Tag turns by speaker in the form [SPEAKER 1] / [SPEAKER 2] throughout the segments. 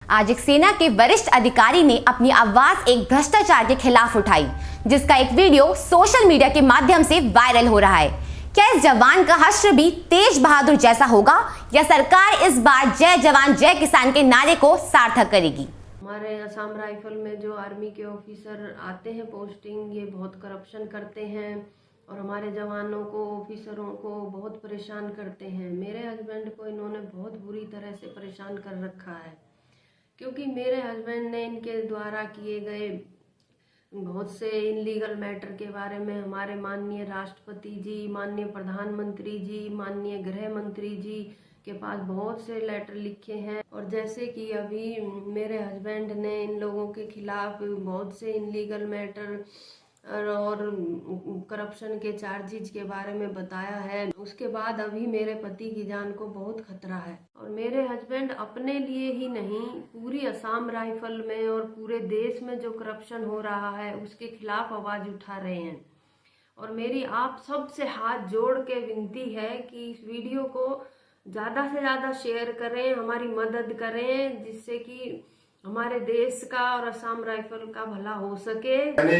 [SPEAKER 1] आज एक सेना के वरिष्ठ अधिकारी ने अपनी आवाज एक भ्रष्टाचार के खिलाफ उठाई, जिसका एक वीडियो सोशल मीडिया के माध्यम से वायरल हो रहा है। क्या इस जवान का हश्र भी तेज बहादुर जैसा होगा या सरकार इस बार जय जवान जय किसान के नारे को सार्थक करेगी?
[SPEAKER 2] हमारे असम राइफल में जो आर्मी के ऑफिसर आते हैं पोस्टिंग, ये बहुत करप्शन करते हैं और हमारे जवानों को, ऑफिसरों को बहुत परेशान करते हैं। मेरे हस्बैंड को इन्होंने बहुत बुरी तरह से परेशान कर रखा है, क्योंकि मेरे हस्बैंड ने इनके द्वारा किए गए बहुत से इनलीगल मैटर के बारे में हमारे माननीय राष्ट्रपति जी, माननीय प्रधानमंत्री जी, माननीय गृह मंत्री जी के पास बहुत से लेटर लिखे हैं। और जैसे कि अभी मेरे हस्बैंड ने इन लोगों के खिलाफ बहुत से इनलीगल मैटर और करप्शन के चार्जेज के बारे में बताया है, उसके बाद अभी मेरे पति की जान को बहुत खतरा है। और मेरे हस्बैंड अपने लिए ही नहीं, पूरी असम राइफल में और पूरे देश में जो करप्शन हो रहा है उसके खिलाफ आवाज उठा रहे हैं। और मेरी आप सबसे हाथ जोड़ के विनती है कि इस वीडियो को ज़्यादा से ज़्यादा शेयर करें, हमारी मदद करें, जिससे कि हमारे देश का और असम राइफल का भला हो सके।
[SPEAKER 3] मैंने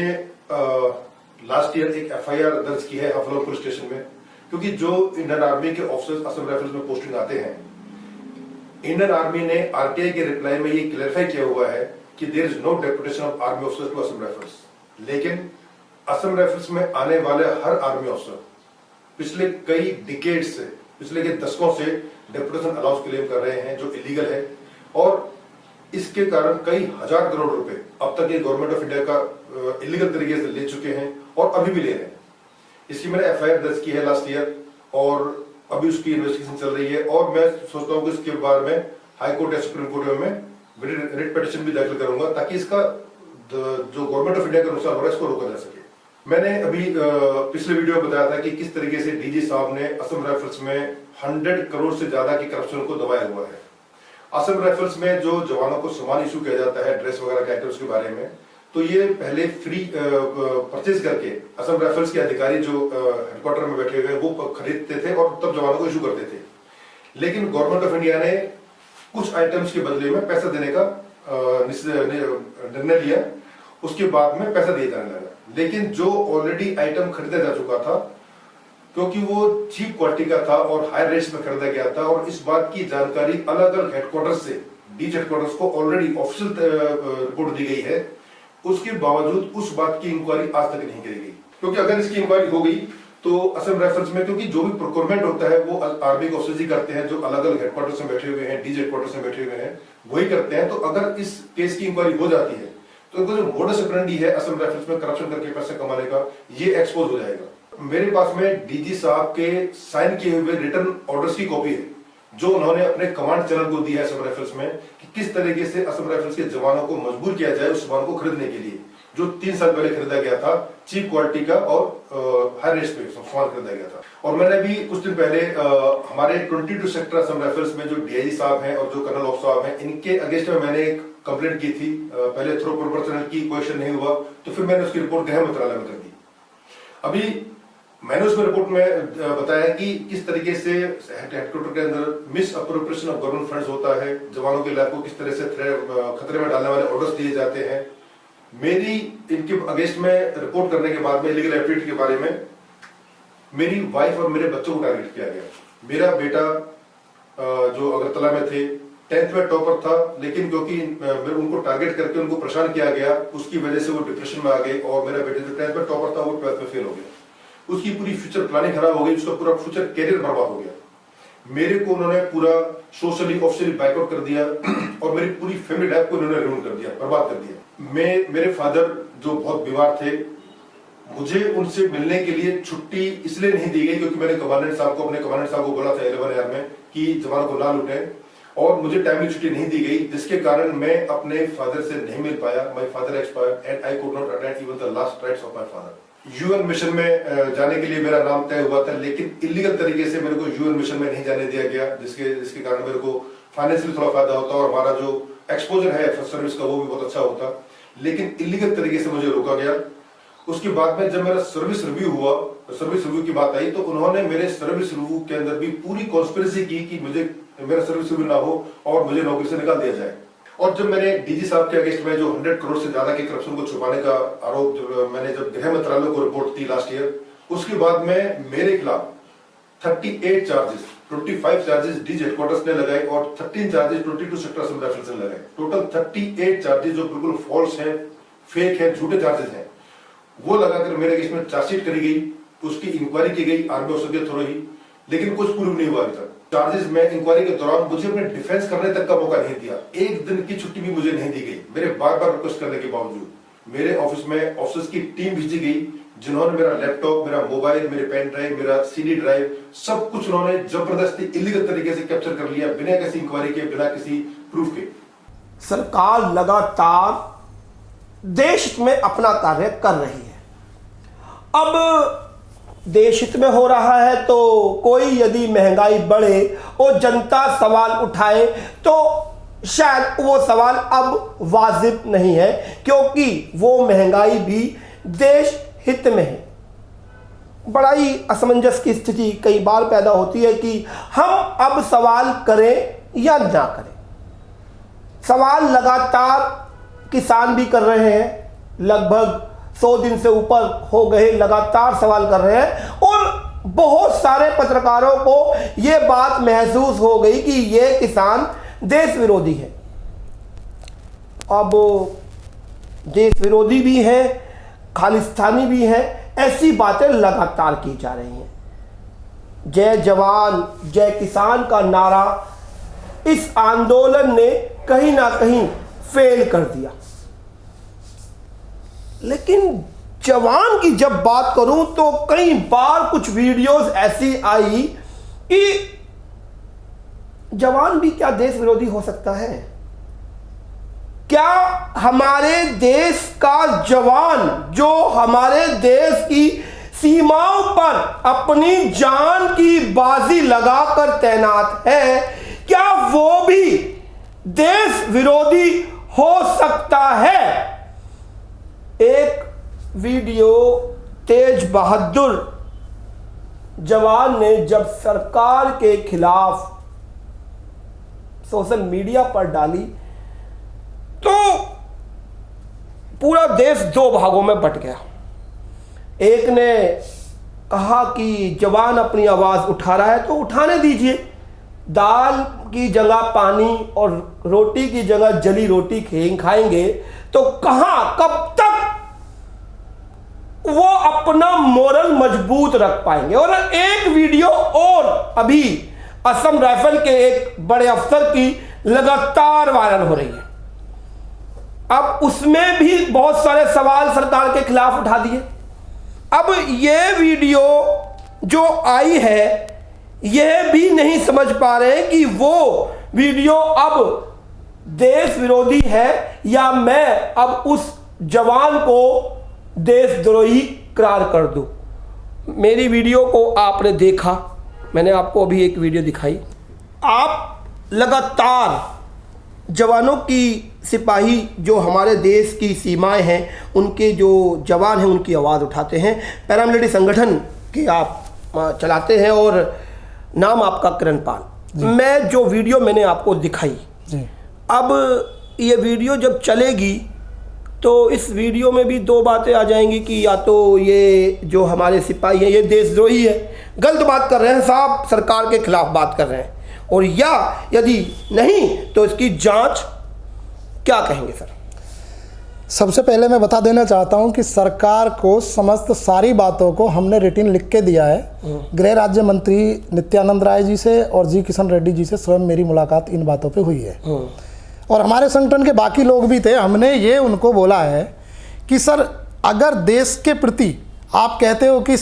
[SPEAKER 3] लास्ट ईयर एक एफआईआर दर्ज की है हफलौर पुलिस स्टेशन में, क्योंकि जो इंडियन आर्मी के ऑफिसर्स असम राइफल्स में पोस्टिंग आते हैं, इंडियन आर्मी ने आरटीआई के रिप्लाई में ये क्लैरिफाई किया हुआ है कि there is no deputation of army officers to Assam rifles. लेकिन असम राइफल्स में आने वाले हर आर्मी ऑफिसर पिछले कई डिकेड से, पिछले के दशकों से डेपुटेशन अलाउंस क्लेम कर रहे हैं, जो इलीगल है। और इसके कारण कई हजार करोड़ रुपए अब तक ये गवर्नमेंट ऑफ इंडिया का इलीगल तरीके से ले चुके हैं और अभी भी ले रहे हैं। इसकी मैंने एफआईआर दर्ज की है लास्ट ईयर और अभी उसकी इन्वेस्टिगेशन चल रही है। और मैं सोचता हूँ कि इसके बारे में हाई कोर्ट या सुप्रीम कोर्ट में रिट पिटीशन भी दाखिल करूंगा, ताकि इसका जो गवर्नमेंट ऑफ इंडिया का नुकसान हो रहा है इसको रोका जा सके। मैंने अभी पिछले वीडियो में बताया था कि किस तरीके से डीजी साहब ने असम राइफल्स में 100 करोड़ से ज्यादा की करप्शन को दबाया हुआ है। असम राइफल्स में जो जवानों को सामान इशू किया जाता है, ड्रेस वगैरह के आइटम्स के बारे में, तो ये पहले फ्री परचेज करके असम राइफल्स के अधिकारी जो हेडक्वार्टर में बैठे हुए वो खरीदते थे और तब जवानों को इशू करते थे। लेकिन गवर्नमेंट ऑफ इंडिया ने कुछ आइटम्स के बदले में पैसा देने का निर्णय लिया, उसके बाद में पैसा दिया जाने लगा। लेकिन जो ऑलरेडी आइटम खरीदा जा चुका था, क्योंकि वो चीप क्वालिटी का था और हाई रेट्स में खरीदा गया था, और इस बात की जानकारी अलग अलग हेडक्वार्टर्स से, डीजी हेडक्वार्टर्स को ऑलरेडी ऑफिशियल रिपोर्ट दी गई है, उसके बावजूद उस बात की इंक्वायरी आज तक नहीं की गई। क्योंकि अगर इसकी इंक्वायरी हो गई तो असम राइफल्स में, क्योंकि जो भी प्रोक्योरमेंट होता है वो आर्मी के ऑफिसर्स ही करते हैं, जो अलग अलग हेडक्वार्टर्स में बैठे हुए हैं, डीजी हेडक्वार्टर्स में बैठे हुए हैं, वही करते हैं। तो अगर इस केस की इंक्वायरी हो जाती है तो जो मोडस ऑपरेंडी है असम राइफल्स में करप्शन करके पैसे कमाने का, ये एक्सपोज हो जाएगा। मेरे पास में डीजी साहब के साइन किए हुए रिटर्न ऑर्डर्स की कॉपी है, जो उन्होंने अपने कमांड चैनल को दी है असम राइफल्स में, कि किस तरीके से असम राइफल्स के जवानों को मजबूर किया जाए उस सामान को खरीदने के लिए, जो 3 साल पहले खरीदा गया था, चीप क्वालिटी का और हाई रेट पे सामान खरीदा गया था। और मैंने भी कुछ दिन पहले हमारे 22 सेक्टर असम राइफल्स में जो डीआईजी साहब हैं और जो कर्नल ऑफ साहब हैं, इनके अगेंस्ट में मैंने एक कंप्लेंट की थी। पहले थ्रो प्रोपोर्शनल की क्वेश्चन नहीं हुआ, तो फिर मैंने उसकी रिपोर्ट गृह मंत्रालय में कर दी। अभी मैंने उसमें रिपोर्ट में बताया कि किस तरीके से हेडक्वार्टर के अंदर miss appropriation of government funds होता है, जवानों के लाइफ को किस तरह से खतरे में डालने वाले ऑर्डर्स दिए जाते हैं। मेरी इनके अगेंस्ट में रिपोर्ट करने के बाद में इलीगल एक्टिविटी के बारे में मेरी वाइफ और मेरे बच्चों को टारगेट किया गया। मेरा बेटा जो अगरतला में थे, 10th में टॉपर था, लेकिन क्योंकि उनको टारगेट करके उनको परेशान किया गया, उसकी वजह से वो डिप्रेशन में आ गए। और मेरा बेटा जो 10th में टॉपर था वो 12th में फेल हो गया, उसकी पूरी फ्यूचर प्लानिंग खराब हो गई, उसका पूरा फ्यूचर कैरियर बर्बाद हो गया। मेरे को उन्होंने पूरा सोशली ऑफिशियली बाइकआउट कर दिया और मेरी पूरी फैमिली लाइफ को उन्होंने रूइन कर दिया, बर्बाद कर दिया। मेरे फादर जो बहुत बीमार थे, मुझे उनसे मिलने के लिए छुट्टी इसलिए नहीं दी गई क्योंकि मैंने अपने कमांडेंट साहब को बोला था 11 AR में कि जवानों को ना लूटें, और मुझे टाइमली छुट्टी नहीं दी गई, जिसके कारण मैं अपने फादर से नहीं मिल पाया। My father expired and I could not attend even the last rites of my father. UN mission में जाने के लिए मेरा नाम तय हुआ था, लेकिन इलीगल तरीके से मेरे को यूएन मिशन में नहीं जाने दिया गया, जिसके कारण मेरे को फाइनेंशियली थोड़ा फायदा होता और हमारा जो एक्सपोजर है सर्विस का वो भी बहुत अच्छा होता। लेकिन इलीगल तरीके से मुझे रोका गया। उसके बाद में जब मेरा सर्विस रिव्यू हुआ, सर्विस रिव्यू की बात आई, तो उन्होंने मेरे सर्विस रिव्यू के अंदर भी पूरी कॉन्स्पिरेसी की कि मुझे मेरा सर्विस रिव्यू ना हो और मुझे नौकरी से निकाल दिया जाए। और जब मैंने डीजी साहब के अगेंस्ट में जो 100 करोड़ से ज्यादा के करप्शन को छुपाने का आरोप मैंने जब गृह मंत्रालय को रिपोर्ट दी लास्ट ईयर, उसके बाद में मेरे खिलाफ 38 चार्जेस, 25 चार्जेस डीजी हेडक्वार्टर्स ने लगाए और 13 चार्जेस 22 सेक्टर असम राइफल्स ने लगाए। टोटल 38 चार्जेस जो बिल्कुल फॉल्स हैं, फेक है, झूठे चार्जेस हैं, वो लगाकर मेरे अगेंस्ट में चार्जशीट करी गई, उसकी इंक्वायरी की गई आर्मी ऑफिसर के थ्रू ही, लेकिन कुछ प्रूव नहीं हुआ अभी तक। चार्जेस में इंक्वायरी के दौरान मुझे अपने डिफेंस करने तक का मौका नहीं दिया, एक दिन की छुट्टी भी मुझे नहीं दी गई। मेरे बार बार रिक्वेस्ट करने के बावजूद मेरे ऑफिस में ऑफिसर्स की टीम भेजी गई, जिन्होंने मेरा लैपटॉप, मेरा मोबाइल, मेरे पेन ड्राइव, मेरा सीडी ड्राइव, सब कुछ उन्होंने जबरदस्ती इलीगल तरीके से कैप्चर कर लिया, बिना किसी इंक्वायरी के, बिना किसी प्रूफ के।
[SPEAKER 4] सरकार लगातार देश में अपना कार्य कर रही है। अब देश हित में हो रहा है तो कोई यदि महंगाई बढ़े और जनता सवाल उठाए तो शायद वो सवाल अब वाजिब नहीं है, क्योंकि वो महंगाई भी देश हित में है। बड़ा ही असमंजस की स्थिति कई बार पैदा होती है कि हम अब सवाल करें या ना करें। सवाल लगातार किसान भी कर रहे हैं, लगभग 100 दिन से ऊपर हो गए लगातार सवाल कर रहे हैं, और बहुत सारे पत्रकारों को यह बात महसूस हो गई कि ये किसान देश विरोधी है। अब देश विरोधी भी है, खालिस्तानी भी है, ऐसी बातें लगातार की जा रही हैं। जय जवान जय किसान का नारा इस आंदोलन ने कहीं ना कहीं फेल कर दिया। लेकिन जवान की जब बात करूं तो कई बार कुछ वीडियोस ऐसी आई कि जवान भी क्या देश विरोधी हो सकता है? क्या हमारे देश का जवान जो हमारे देश की सीमाओं पर अपनी जान की बाजी लगाकर तैनात है, क्या वो भी देश विरोधी हो सकता है? एक वीडियो तेज बहादुर जवान ने जब सरकार के खिलाफ सोशल मीडिया पर डाली तो पूरा देश दो भागों में बंट गया। एक ने कहा कि जवान अपनी आवाज उठा रहा है तो उठाने दीजिए, दाल की जगह पानी और रोटी की जगह जली रोटी खाएंगे तो कहां कब तक वो अपना मोरल मजबूत रख पाएंगे। और एक वीडियो और अभी असम राइफल के एक बड़े अफसर की लगातार वायरल हो रही है। अब उसमें भी बहुत सारे सवाल सरकार के खिलाफ उठा दिए। अब ये वीडियो जो आई है यह भी नहीं समझ पा रहे कि वो वीडियो अब देश विरोधी है या मैं अब उस जवान को देशद्रोही करार कर दूं। मेरी वीडियो को आपने देखा, मैंने आपको अभी एक वीडियो दिखाई। आप लगातार जवानों की, सिपाही जो हमारे देश की सीमाएं हैं उनके जो जवान हैं उनकी आवाज़ उठाते हैं। पैरामिलिट्री संगठन के आप चलाते हैं और नाम आपका किरण पाल। मैं जो वीडियो मैंने आपको दिखाई, अब ये वीडियो जब चलेगी तो इस वीडियो में भी दो बातें आ जाएंगी कि या तो ये जो हमारे सिपाही हैं ये देशद्रोही है, गलत बात कर रहे हैं, साहब सरकार के खिलाफ बात कर रहे हैं, और या यदि नहीं तो इसकी जांच। क्या कहेंगे सर?
[SPEAKER 5] सबसे पहले मैं बता देना चाहता हूं कि सरकार को समस्त सारी बातों को हमने रिटर्न लिख के दिया है। गृह राज्य मंत्री नित्यानंद राय जी से और जी किशन रेड्डी जी से स्वयं मेरी मुलाकात इन बातों पे हुई है, और हमारे संगठन के बाकी लोग भी थे। हमने ये उनको बोला है कि सर अगर देश के प्रति आप कहते हो कि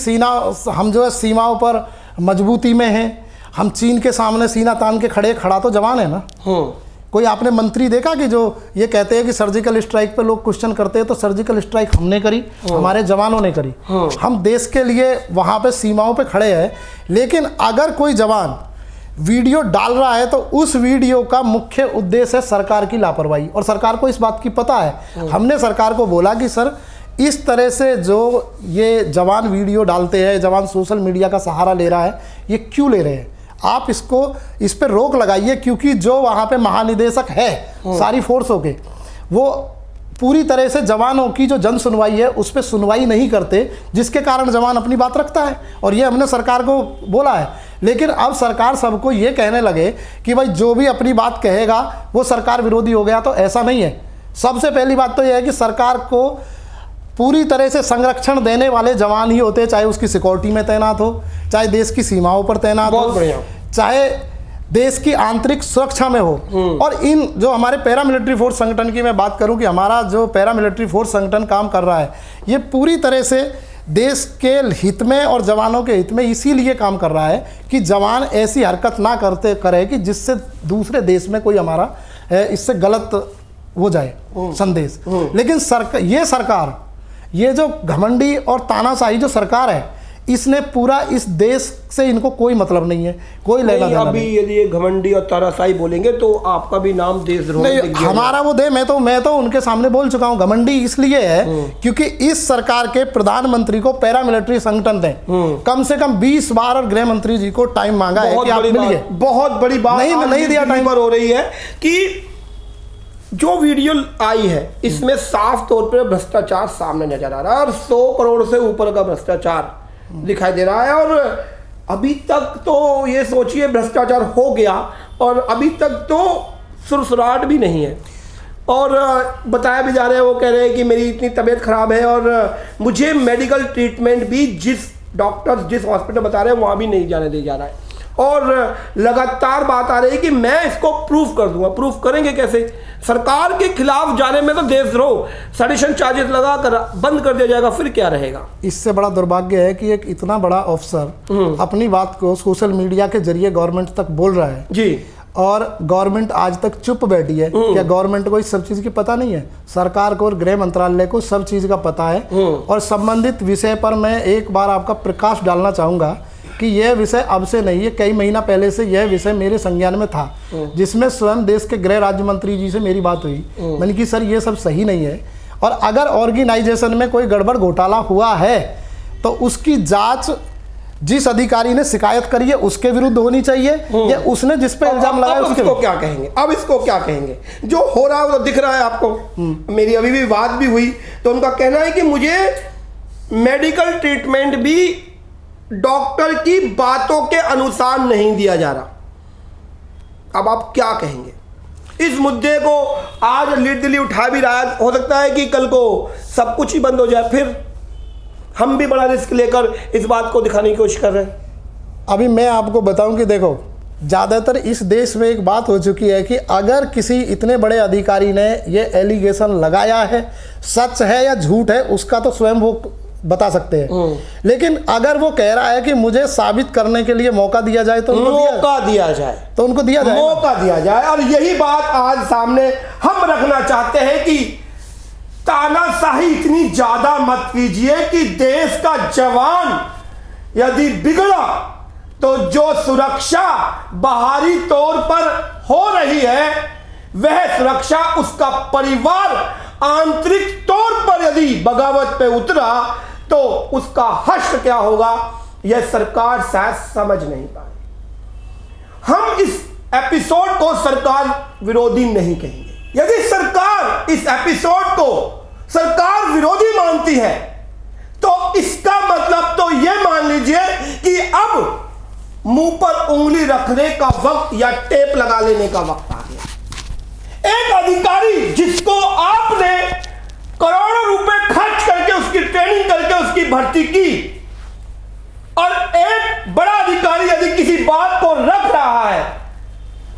[SPEAKER 5] हम जो है सीमाओं पर मजबूती में हैं, हम चीन के सामने सीना तान के खड़ा तो जवान है ना। कोई आपने मंत्री देखा कि जो ये कहते हैं कि सर्जिकल स्ट्राइक पे लोग क्वेश्चन करते हैं, तो सर्जिकल स्ट्राइक हमने करी, हमारे जवानों ने करी। हम देश के लिए वहाँ पे सीमाओं पे खड़े हैं। लेकिन अगर कोई जवान वीडियो डाल रहा है तो उस वीडियो का मुख्य उद्देश्य है सरकार की लापरवाही, और सरकार को इस बात की पता है। हमने सरकार को बोला कि सर इस तरह से जो ये जवान वीडियो डालते हैं, जवान सोशल मीडिया का सहारा ले रहा है, ये क्यों ले रहे हैं? आप इस पर रोक लगाइए, क्योंकि जो वहाँ पे महानिदेशक है सारी फोर्सों के, वो पूरी तरह से जवानों की जो जन सुनवाई है उस पर सुनवाई नहीं करते, जिसके कारण जवान अपनी बात रखता है। और ये हमने सरकार को बोला है, लेकिन अब सरकार सबको ये कहने लगे कि भाई जो भी अपनी बात कहेगा वो सरकार विरोधी हो गया, तो ऐसा नहीं है। सबसे पहली बात तो यह है कि सरकार को पूरी तरह से संरक्षण देने वाले जवान ही होते हैं, चाहे उसकी सिक्योरिटी में तैनात हो, चाहे देश की सीमाओं पर तैनात हो, चाहे देश की आंतरिक सुरक्षा में हो। और इन जो हमारे पैरामिलिट्री फोर्स संगठन की मैं बात करूं कि हमारा जो पैरामिलिट्री फोर्स संगठन काम कर रहा है, ये पूरी तरह से देश के हित में और जवानों के हित में इसीलिए काम कर रहा है कि जवान ऐसी हरकत ना करे कि जिससे दूसरे देश में कोई हमारा इससे गलत हो जाए संदेश। लेकिन सरकार ये जो घमंडी और तानाशाही जो सरकार है, इसने पूरा इस देश से इनको कोई मतलब नहीं है, कोई लेना देना
[SPEAKER 4] अभी
[SPEAKER 5] नहीं।
[SPEAKER 4] यदि ये घमंडी और तानाशाही बोलेंगे तो आपका भी नाम देशद्रोह
[SPEAKER 5] नहीं, हमारा वो दे, मैं तो उनके सामने बोल चुका हूँ। घमंडी इसलिए है क्योंकि इस सरकार के प्रधानमंत्री को पैरामिलिट्री संगठन दें, कम से कम 20 बार और गृह मंत्री जी को टाइम मांगा है कि आप मिलिए।
[SPEAKER 4] बहुत बड़ी बात
[SPEAKER 5] नहीं दिया टाइम
[SPEAKER 4] पर हो रही है कि जो वीडियो आई है इसमें साफ तौर पर भ्रष्टाचार सामने नजर आ रहा है और 100 करोड़ से ऊपर का भ्रष्टाचार दिखाई दे रहा है। और अभी तक तो ये सोचिए भ्रष्टाचार हो गया और अभी तक तो सुरसुराहट भी नहीं है। और बताया भी जा रहा है, वो कह रहे हैं कि मेरी इतनी तबीयत खराब है और मुझे मेडिकल ट्रीटमेंट भी जिस डॉक्टर जिस हॉस्पिटल बता रहे हैं वहाँ भी नहीं जाने दिया जा रहा है। और लगातार बात आ रही है कि मैं इसको प्रूफ कर दूंगा। प्रूफ करेंगे कैसे? सरकार के खिलाफ जाने में तो देशद्रोह सेडिशन चार्जेस लगा कर बंद कर दिया जाएगा, फिर क्या रहेगा?
[SPEAKER 5] इससे बड़ा दुर्भाग्य है कि एक इतना बड़ा अफसर अपनी बात को सोशल मीडिया के जरिए गवर्नमेंट तक बोल रहा है
[SPEAKER 4] जी,
[SPEAKER 5] और गवर्नमेंट आज तक चुप बैठी है। क्या गवर्नमेंट को इस सब चीज की पता नहीं है? सरकार को और गृह मंत्रालय को सब चीज का पता है। और संबंधित विषय पर मैं एक बार आपका प्रकाश डालना चाहूंगा कि यह विषय अब से नहीं है, कई महीना पहले से यह विषय मेरे संज्ञान में था, जिसमें स्वयं देश के गृह राज्य मंत्री जी से मेरी बात हुई। मैंने कि सर ये सब सही नहीं है, और अगर ऑर्गेनाइजेशन में कोई गड़बड़ घोटाला हुआ है तो उसकी जांच जिस अधिकारी ने शिकायत करी है उसके विरुद्ध होनी चाहिए, या उसने जिस पे इल्जाम लगाया उसके।
[SPEAKER 4] इसको क्या कहेंगे? अब इसको क्या कहेंगे? जो हो रहा है वो तो दिख रहा है आपको। मेरी अभी भी बात भी हुई तो उनका कहना है कि मुझे मेडिकल ट्रीटमेंट भी डॉक्टर की बातों के अनुसार नहीं दिया जा रहा। अब आप क्या कहेंगे? इस मुद्दे को आज लीड दिल्ली उठा भी रहा है, हो सकता है कि कल को सब कुछ ही बंद हो जाए, फिर हम भी बड़ा रिस्क लेकर इस बात को दिखाने की कोशिश कर रहे हैं।
[SPEAKER 5] अभी मैं आपको बताऊं कि देखो, ज़्यादातर इस देश में एक बात हो चुकी है कि अगर किसी इतने बड़े अधिकारी ने ये एलिगेशन लगाया है, सच है या झूठ है, उसका तो स्वयं वो बता सकते हैं। लेकिन अगर वो कह रहा है कि मुझे साबित करने के लिए मौका दिया जाए तो
[SPEAKER 4] मौका दिया जाए,
[SPEAKER 5] तो उनको दिया जाए,
[SPEAKER 4] मौका दिया जाए। और यही बात आज सामने हम रखना चाहते हैं कि तानाशाही इतनी ज्यादा मत कीजिए कि देश का जवान यदि बिगड़ा तो जो सुरक्षा बाहरी तौर पर हो रही है वह सुरक्षा उसका परिवार आंतरिक तौर पर यदि बगावत पे उतरा तो उसका हश्र क्या होगा यह सरकार शायद समझ नहीं पाई। हम इस एपिसोड को सरकार विरोधी नहीं कहेंगे। यदि सरकार इस एपिसोड को सरकार विरोधी मानती है तो इसका मतलब तो यह मान लीजिए कि अब मुंह पर उंगली रखने का वक्त या टेप लगा लेने का वक्त आ गया। एक अधिकारी जिसको आपने करोड़ों रुपए खर्च करके उसकी ट्रेनिंग करके उसकी भर्ती की, और एक बड़ा अधिकारी यदि किसी बात को रख रहा है,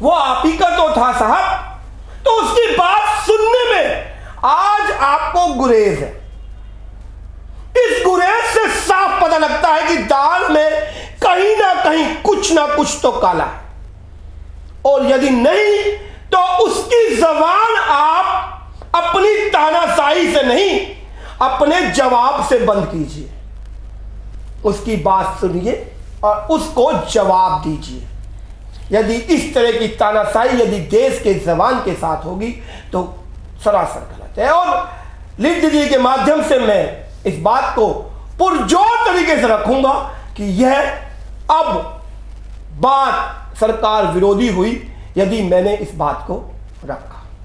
[SPEAKER 4] वो आप ही का तो था साहब, तो उसकी बात सुनने में आज आपको गुरेज है। इस गुरेज से साफ पता लगता है कि दाल में कहीं ना कहीं कुछ ना कुछ तो काला है, और यदि नहीं तो उसकी जबान आप अपनी तानाशाही से नहीं अपने जवाब से बंद कीजिए। उसकी बात सुनिए और उसको जवाब दीजिए। यदि इस तरह की तानाशाही यदि देश के जवान के साथ होगी तो सरासर गलत है। और लीड दीदी के माध्यम से मैं इस बात को पुरजोर तरीके से रखूंगा कि यह अब बात सरकार विरोधी हुई यदि मैंने इस बात को रखा।